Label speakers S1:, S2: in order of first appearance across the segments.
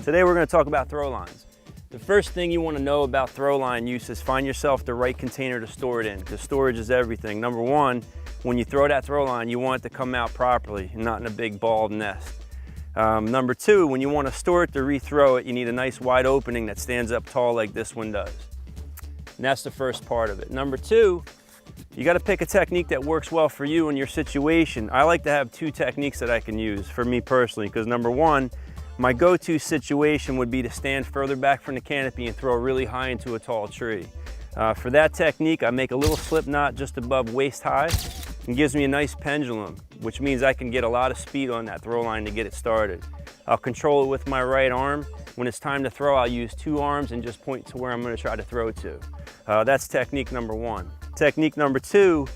S1: Today we're going to talk about throw lines. The first thing you want to know about throw line use is find yourself the right container to store it in, because storage is everything. Number one, when you throw that throw line, you want it to come out properly and not in a big balled nest. Number two, when you want to store it to rethrow it, you need a nice wide opening that stands up tall like this one does. And that's the first part of it. Number two, you got to pick a technique that works well for you and your situation. I like to have two techniques that I can use for me personally, because number one, my go-to situation would be to stand further back from the canopy and throw really high into a tall tree. For that technique, I make a little slip knot just above waist high and gives me a nice pendulum, which means I can get a lot of speed on that throw line to get it started. I'll control it with my right arm. When it's time to throw, I'll use two arms and just point to where I'm going to try to throw to. That's technique number one. Technique number two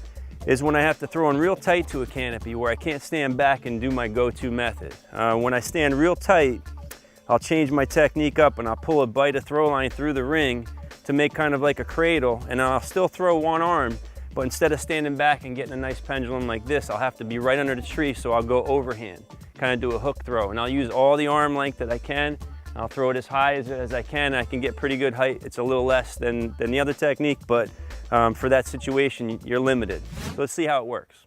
S1: is when I have to throw in real tight to a canopy where I can't stand back and do my go-to method. When I stand real tight, I'll change my technique up and I'll pull a bite of throw line through the ring to make kind of like a cradle, and I'll still throw one arm, but instead of standing back and getting a nice pendulum like this, I'll have to be right under the tree, so I'll go overhand, kind of do a hook throw, and I'll use all the arm length that I can. I'll throw it as high as I can. I can get pretty good height. It's a little less than the other technique, but for that situation, you're limited. So let's see how it works.